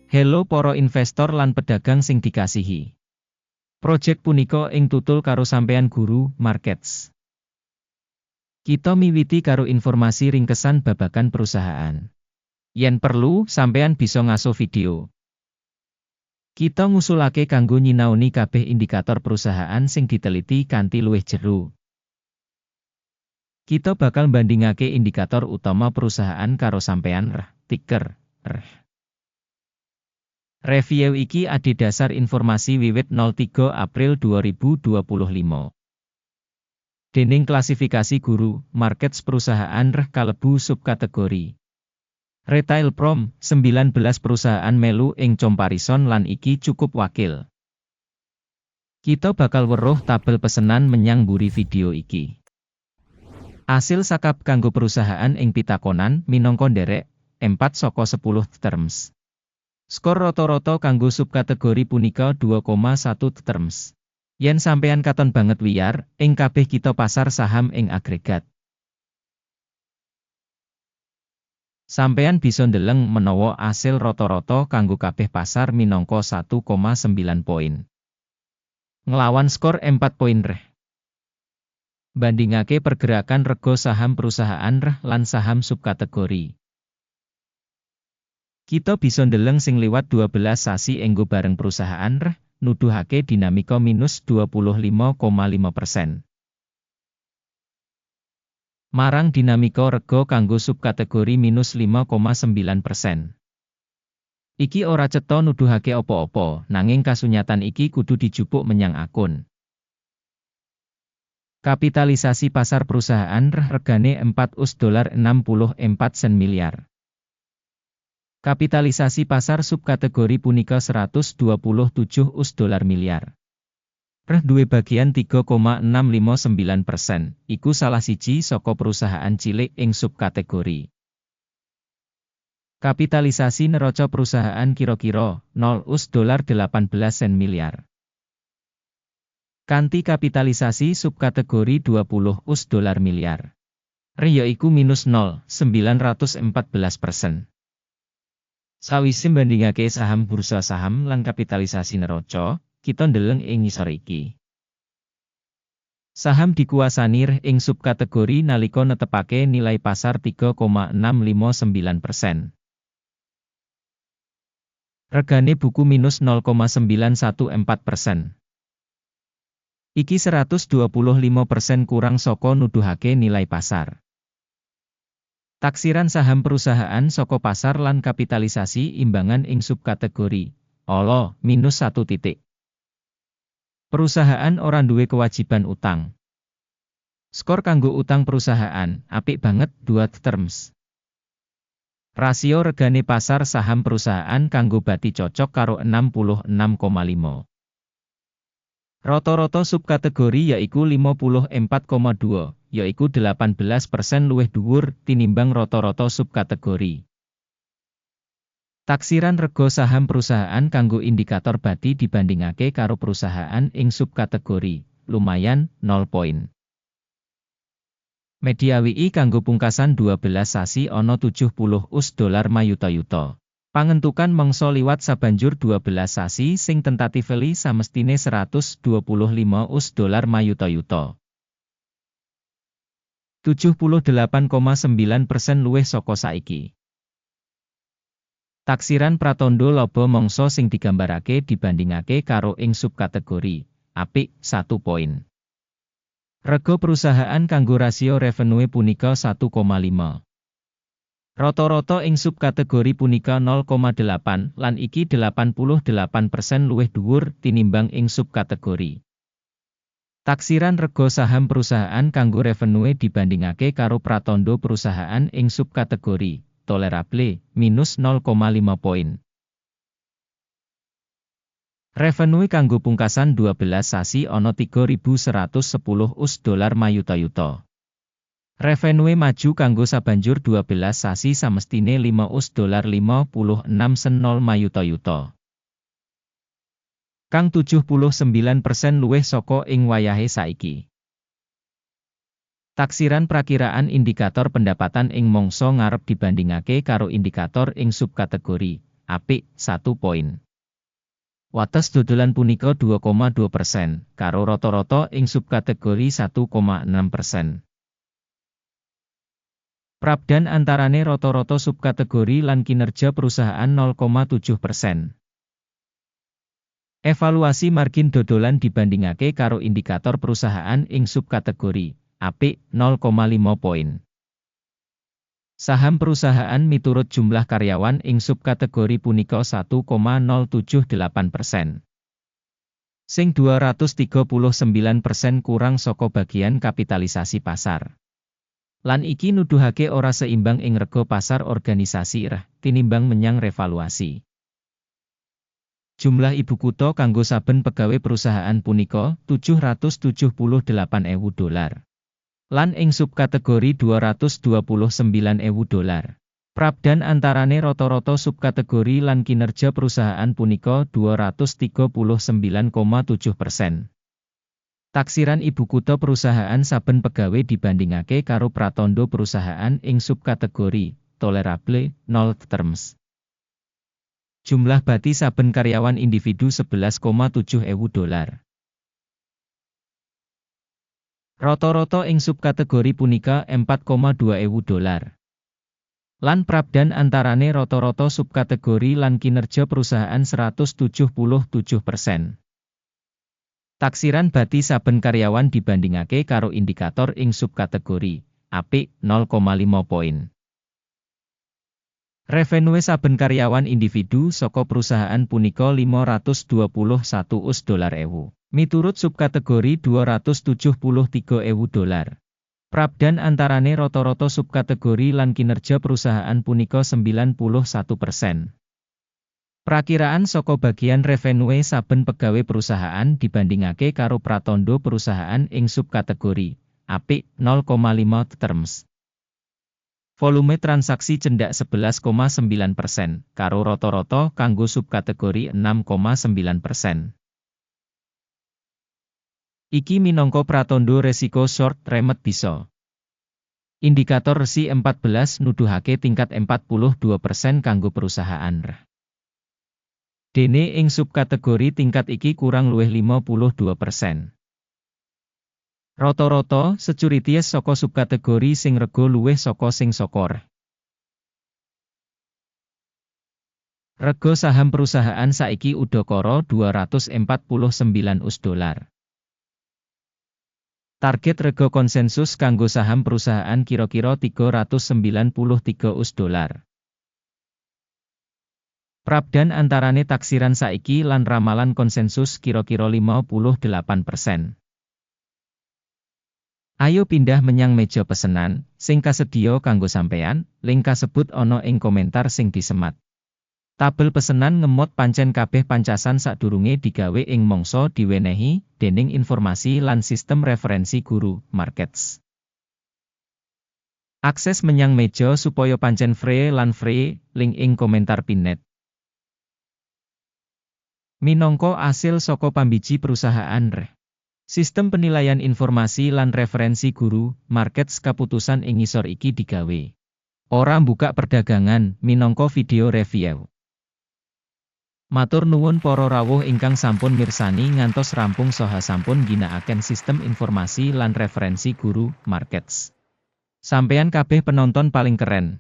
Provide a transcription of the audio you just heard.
Hello para investor lan pedagang sing dikasihi. Project punika ing tutul karo sampeyan guru markets. Kita miwiti karo informasi ringkesan babagan perusahaan. Yen perlu, sampeyan bisa ngaso video. Kita ngusulake kanggo nyinaoni kabeh indikator perusahaan sing diteliti kanthi luwih jero. Kita bakal bandingake indikator utama perusahaan karo sampeyan ticker. Review iki adhedhasar informasi wiwit 03 April 2025. Déning klasifikasi guru, markets perusahaan kalebu subkategori. Retail Prom, 19 perusahaan melu ing comparison lan iki cukup wakil. Kita bakal weruh tabel pesenan menyang mburi video iki. Asil sakap kanggo perusahaan ing pitakonan minangka nderek 4 saka 10 terms. Skor rata-rata kanggo subkategori punika 2,1 terms. Yen sampeyan katon banget wiyar, ing kabeh kita pasar saham ing agregat. Sampeyan bisa ndeleng menawa asil rata-rata kanggo kabeh pasar minangka 1,9 poin. Nglawan skor 4 poin Bandingake pergerakan rega saham perusahaan lan saham subkategori. Kita bisa ndeleng sing liwat 12 sasi enggo bareng perusahaan nuduhake dinamika minus 25,5%. Marang dinamika rega kanggo subkategori minus 5,9%. Iki ora cetha nuduhake apa-apa, nanging kasunyatan iki kudu dijupuk menyang akun. Kapitalisasi pasar perusahaan regane $4,64 miliar. Kapitalisasi pasar subkategori punika $127 miliar. Duwe bagian 3,659%, iku salah siji saka perusahaan cilik ing subkategori. Kapitalisasi neraca perusahaan kira-kira $0,18 miliar. Kanti kapitalisasi subkategori $20 miliar. Yaiku minus 0,914%. Sawise mbandingake saham bursa saham lan kapitalisasi neraca, kita ndeleng ing ngisor iki. Saham dikuasani ing subkategori nalika netepake nilai pasar 3,659%. Regane buku minus 0,914%. Iki 125% kurang saka nuduhake nilai pasar. Taksiran saham perusahaan saka pasar lan kapitalisasi imbangan ing subkategori minus 1 titik. Perusahaan ora duwe kewajiban utang. Skor kanggo utang perusahaan apik banget 2 terms. Rasio regane pasar saham perusahaan kanggo bati cocok karo 66,5. Rata-rata subkategori yaiku 54,2. Yaiku 18% luwih dhuwur tinimbang rata-rata subkategori. Taksiran rega saham perusahaan kanggo indikator bati dibandingake karo perusahaan ing subkategori, lumayan 0 poin. Media WI kanggo pungkasan 12 sasi ana $70 mayuta-yuta. Pangentukan mangsa liwat sabanjur 12 sasi sing tentatively samestine $125 mayuta-yuta. 78,9% luwih saka saiki. Taksiran pratandha laba mangsa sing digambarake dibandingake karo ing subkategori, apik 1 poin. Rega perusahaan kanggo rasio revenue punika 1,5. Rata-rata ing subkategori punika 0,8 lan iki 88% luwih dhuwur tinimbang ing subkategori. Taksiran rega saham perusahaan kanggo revenue dibandingake karo pratandha perusahaan ing subkategori tolerable minus 0,5 poin. Revenue kanggo pungkasan 12 sasi ana $3.110 mayuta-yuta. Revenue maju kanggo sabanjur 12 sasi samestine $5.56 mayuta-yuta. Kang 79% luwih saka ing wayahe saiki. Taksiran prakiraan indikator pendapatan ing mangsa ngarep dibandingake karo indikator ing subkategori, apik 1 poin. Wates dodolan punika 2,2%, karo rata-rata ing subkategori 1,6%. Prabdan antarane rata-rata subkategori lan kinerja perusahaan 0,7%. Evaluasi margin dodolan dibandingake karo indikator perusahaan ing subkategori, apik 0,5 poin. Saham perusahaan miturut jumlah karyawan ing subkategori punika 1,078%. Sing 239% kurang saka bagian kapitalisasi pasar. Lan iki nuduhake ora seimbang ing rega pasar organisasi tinimbang menyang revaluasi. Jumlah ibu kutha kanggo saben pegawai perusahaan punika $778.000. Lan ing subkategori $229.000. Prabdan antarane rata-rata subkategori lan kinerja perusahaan punika 239,7%. Taksiran ibu kutha perusahaan saben pegawai dibandingake karo pratandha perusahaan ing subkategori tolerable 0 terms. Jumlah bati saben karyawan individu $11,700. Rata-rata ing subkategori punika $4,200. Lan prabdan antarane rata-rata subkategori lan kinerja perusahaan 177%. Taksiran bati saben karyawan dibandingake karo indikator ing subkategori, apik 0,5 poin. Revenue saben karyawan individu saka perusahaan punika $521.000. Miturut subkategori $273.000. Prabdan antarane rata-rata subkategori lan kinerja perusahaan punika 91%. Prakiraan saka bagian revenue saben pegawai perusahaan dibandingake karo pratandha perusahaan ing subkategori, apik 0,5 terms. Volume transaksi cendak 11,9%, karo rata-rata kanggo subkategori 6,9%. Iki minangka pratandha resiko short remet bisa. Indikator resi 14 nuduhake tingkat 42% kanggo perusahaan. Dene ing subkategori tingkat iki kurang luwih 52%. Rata-rata securities saka subkategori sing rega luwih saka sing sokor. Rega saham perusahaan saiki udakara $249. Target rega konsensus kanggo saham perusahaan kira-kira $393. Prabdan antarane taksiran saiki lan ramalan konsensus kira-kira 58%. Ayo pindah menyang meja pesenan, sing kasedia kanggo sampeyan, link kasebut ana ing komentar sing disemat. Tabel pesenan ngemot pancen kabeh pancasan sadurunge digawe ing mangsa diwenehi dening informasi lan sistem referensi guru markets. Akses menyang meja supaya pancen free lan free, link ing komentar pinet. Minangka asil saka pambiji perusahaan sistem penilaian informasi lan referensi guru markets kaputusan ing ngisor iki digawe. Ora mbukak perdagangan minangka video review. Matur nuwun para rawuh ingkang sampun mirsani ngantos rampung saha sampun ginakaken sistem informasi lan referensi guru markets. Sampeyan kabeh penonton paling keren.